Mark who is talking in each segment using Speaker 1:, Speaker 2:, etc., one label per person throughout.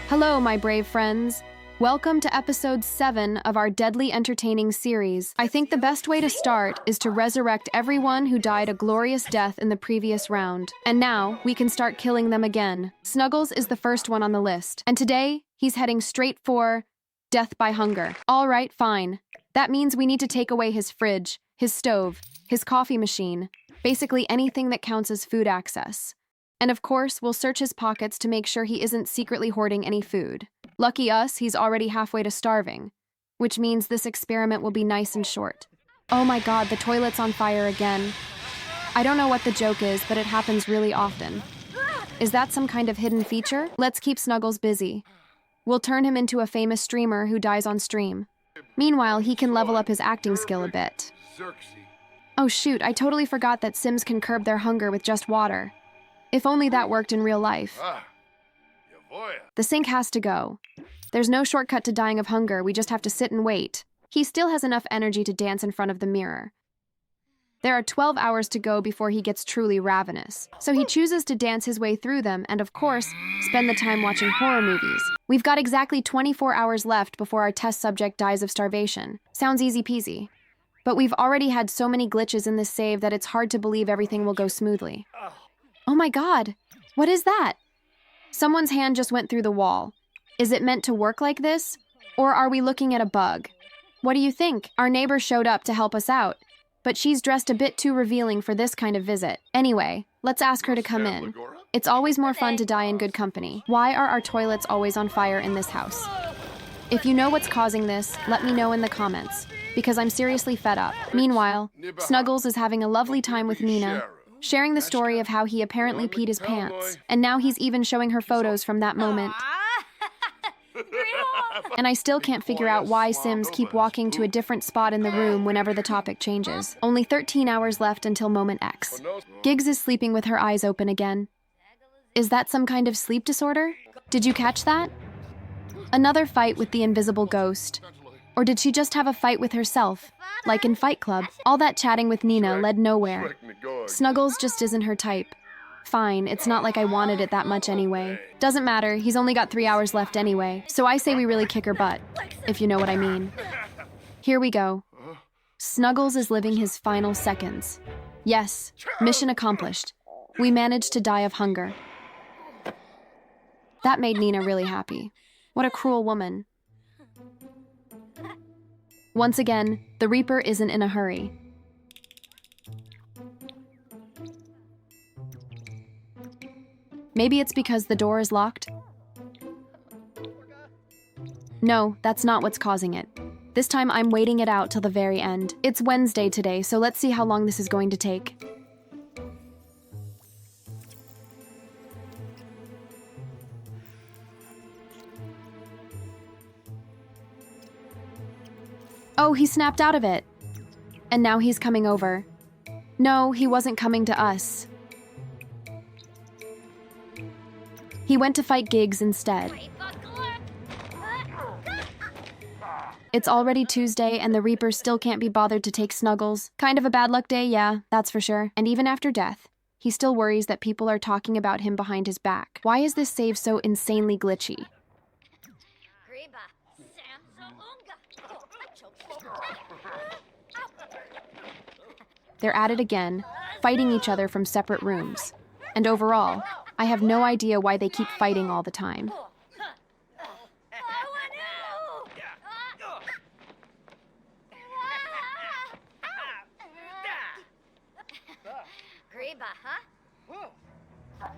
Speaker 1: Hello, my brave friends. Welcome to episode 7 of our deadly entertaining series. I think the best way to start is to resurrect everyone who died a glorious death in the previous round. And now, we can start killing them again. Snuggles is the first one on the list, and today, he's heading straight for death by hunger. All right, fine. That means we need to take away his fridge, his stove, his coffee machine, basically anything that counts as food access. And of course, we'll search his pockets to make sure he isn't secretly hoarding any food. Lucky us, he's already halfway to starving, which means this experiment will be nice and short. Oh my god, the toilet's on fire again. I don't know what the joke is, but it happens really often. Is that some kind of hidden feature? Let's keep Snuggles busy. We'll turn him into a famous streamer who dies on stream. Meanwhile, he can level up his acting skill a bit. Oh shoot, I totally forgot that Sims can curb their hunger with just water. If only that worked in real life. The sink has to go. There's no shortcut to dying of hunger, we just have to sit and wait. He still has enough energy to dance in front of the mirror. There are 12 hours to go before he gets truly ravenous. So he chooses to dance his way through them and, of course, spend the time watching horror movies. We've got exactly 24 hours left before our test subject dies of starvation. Sounds easy peasy. But we've already had so many glitches in this save that it's hard to believe everything will go smoothly. Oh my god, what is that? Someone's hand just went through the wall. Is it meant to work like this? Or are we looking at a bug? What do you think? Our neighbor showed up to help us out, but she's dressed a bit too revealing for this kind of visit. Anyway, let's ask her to come in. It's always more fun to die in good company. Why are our toilets always on fire in this house? If you know what's causing this, let me know in the comments, because I'm seriously fed up. Meanwhile, Snuggles is having a lovely time with Nina, sharing the story of how he apparently peed his pants, and now he's even showing her photos from that moment. And I still can't figure out why Sims keep walking to a different spot in the room whenever the topic changes. Only 13 hours left until moment X. Giggs is sleeping with her eyes open again. Is that some kind of sleep disorder? Did you catch that? Another fight with the invisible ghost. Or did she just have a fight with herself? Like in Fight Club, all that chatting with Nina led nowhere. Snuggles just isn't her type. Fine, it's not like I wanted it that much anyway. Doesn't matter, he's only got 3 hours left anyway. So I say we really kick her butt, if you know what I mean. Here we go. Snuggles is living his final seconds. Yes, mission accomplished. We managed to die of hunger. That made Nina really happy. What a cruel woman. Once again, the Reaper isn't in a hurry. Maybe it's because the door is locked? No, that's not what's causing it. This time I'm waiting it out till the very end. It's Wednesday today, so let's see how long this is going to take. Oh, he snapped out of it. And now he's coming over. No, he wasn't coming to us. He went to fight Giggs instead. It's already Tuesday and the Reaper still can't be bothered to take Snuggles. Kind of a bad luck day, yeah, that's for sure. And even after death, he still worries that people are talking about him behind his back. Why is this save so insanely glitchy? They're at it again, fighting each other from separate rooms. And overall, I have no idea why they keep fighting all the time.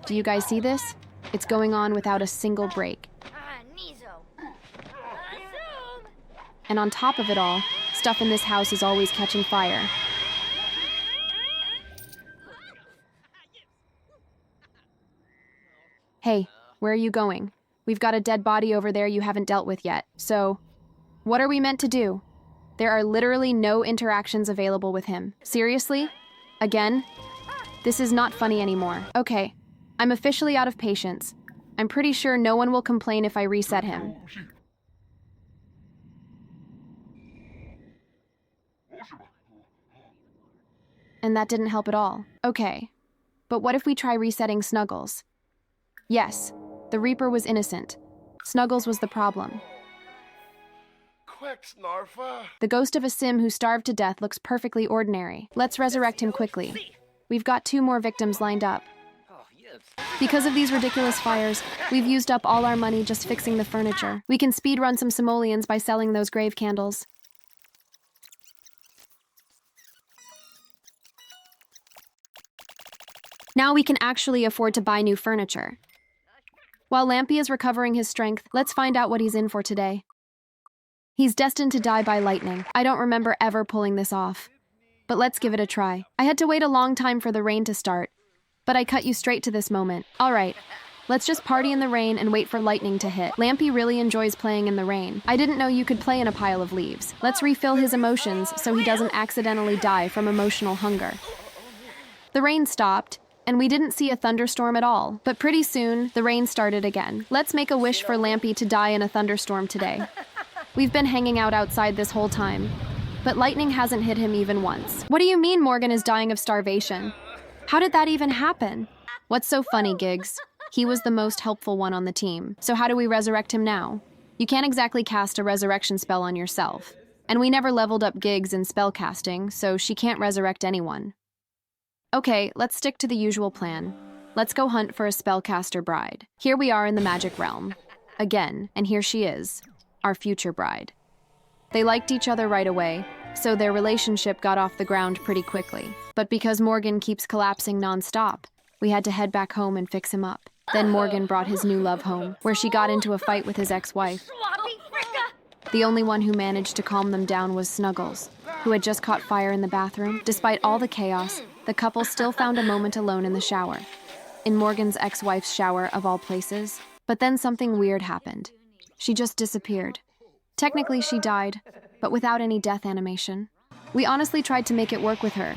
Speaker 1: Do you guys see this? It's going on without a single break. And on top of it all, stuff in this house is always catching fire. Hey, where are you going? We've got a dead body over there you haven't dealt with yet. So, what are we meant to do? There are literally no interactions available with him. Seriously? Again? This is not funny anymore. Okay, I'm officially out of patience. I'm pretty sure no one will complain if I reset him. And that didn't help at all. Okay, but what if we try resetting Snuggles? Yes, the Reaper was innocent. Snuggles was the problem.
Speaker 2: Quick, Snarfa.
Speaker 1: The ghost of a sim who starved to death looks perfectly ordinary. Let's resurrect him quickly. We've got 2 more victims lined up. Because of these ridiculous fires, we've used up all our money just fixing the furniture. We can speedrun some simoleons by selling those grave candles. Now we can actually afford to buy new furniture. While Lumpy is recovering his strength, let's find out what he's in for today. He's destined to die by lightning. I don't remember ever pulling this off. But let's give it a try. I had to wait a long time for the rain to start, but I cut you straight to this moment. All right, let's just party in the rain and wait for lightning to hit. Lumpy really enjoys playing in the rain. I didn't know you could play in a pile of leaves. Let's refill his emotions so he doesn't accidentally die from emotional hunger. The rain stopped, and we didn't see a thunderstorm at all. But pretty soon, the rain started again. Let's make a wish for Lumpy to die in a thunderstorm today. We've been hanging out outside this whole time, but lightning hasn't hit him even once. What do you mean Morgan is dying of starvation? How did that even happen? What's so funny, Gigs? He was the most helpful one on the team. So how do we resurrect him now? You can't exactly cast a resurrection spell on yourself. And we never leveled up Gigs in spell casting, so she can't resurrect anyone. Okay, let's stick to the usual plan. Let's go hunt for a spellcaster bride. Here we are in the magic realm. Again, and here she is, our future bride. They liked each other right away, so their relationship got off the ground pretty quickly. But because Morgan keeps collapsing nonstop, we had to head back home and fix him up. Then Morgan brought his new love home, where she got into a fight with his ex-wife. The only one who managed to calm them down was Snuggles, who had just caught fire in the bathroom. Despite all the chaos, the couple still found a moment alone in the shower. In Morgan's ex-wife's shower, of all places. But then something weird happened. She just disappeared. Technically, she died, but without any death animation. We honestly tried to make it work with her.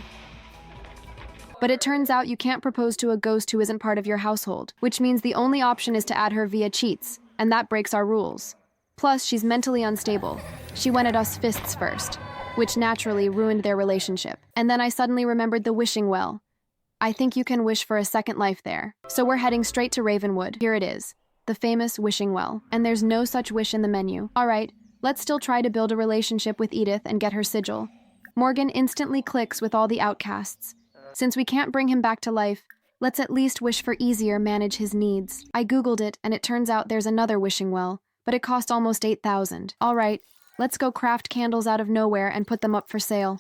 Speaker 1: But it turns out you can't propose to a ghost who isn't part of your household, which means the only option is to add her via cheats, and that breaks our rules. Plus, she's mentally unstable. She went at us fists first, which naturally ruined their relationship. And then I suddenly remembered the wishing well. I think you can wish for a second life there. So we're heading straight to Ravenwood. Here it is, the famous wishing well. And there's no such wish in the menu. All right, let's still try to build a relationship with Edith and get her sigil. Morgan instantly clicks with all the outcasts. Since we can't bring him back to life, let's at least wish for easier manage his needs. I googled it, and it turns out there's another wishing well, but it cost almost 8,000. All right, let's go craft candles out of nowhere and put them up for sale.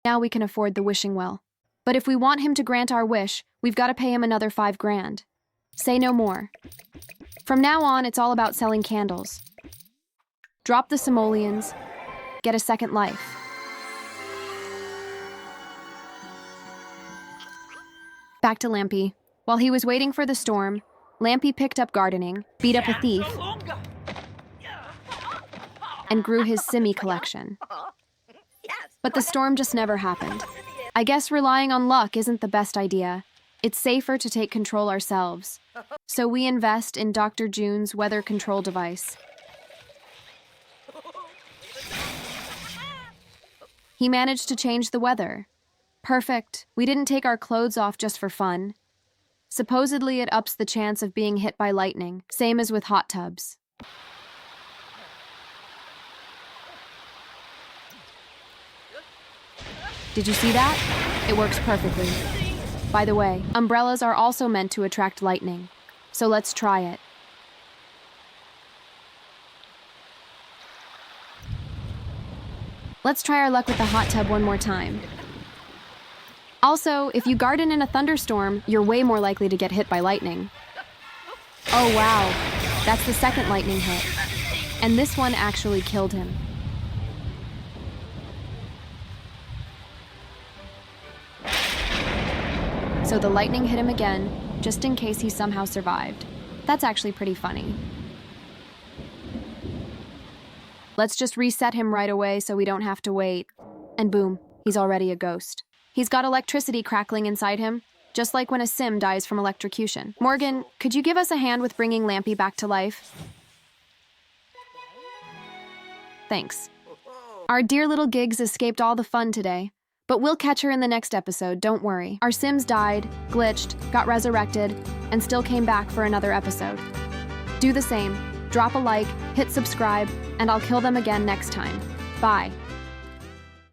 Speaker 1: Now we can afford the wishing well. But if we want him to grant our wish, we've got to pay him another 5 grand. Say no more. From now on, it's all about selling candles. Drop the simoleons, get a second life. Back to Lumpy. While he was waiting for the storm, Lumpy picked up gardening, beat up a thief, and grew his Simmy collection. But the storm just never happened. I guess relying on luck isn't the best idea. It's safer to take control ourselves. So we invest in Dr. June's weather control device. He managed to change the weather. Perfect. We didn't take our clothes off just for fun. Supposedly it ups the chance of being hit by lightning, same as with hot tubs. Did you see that? It works perfectly. By the way, umbrellas are also meant to attract lightning, so let's try it. Let's try our luck with the hot tub one more time. Also, if you garden in a thunderstorm, you're way more likely to get hit by lightning. Oh wow, that's the second lightning hit. And this one actually killed him. So the lightning hit him again, just in case he somehow survived. That's actually pretty funny. Let's just reset him right away so we don't have to wait. And boom, he's already a ghost. He's got electricity crackling inside him, just like when a sim dies from electrocution. Morgan, could you give us a hand with bringing Lumpy back to life? Thanks. Our dear little Gigs escaped all the fun today, But we'll catch her in the next episode, don't worry. Our Sims died, glitched, got resurrected, and still came back for another episode. Do the same. Drop a like, hit subscribe, and I'll kill them again next time. Bye.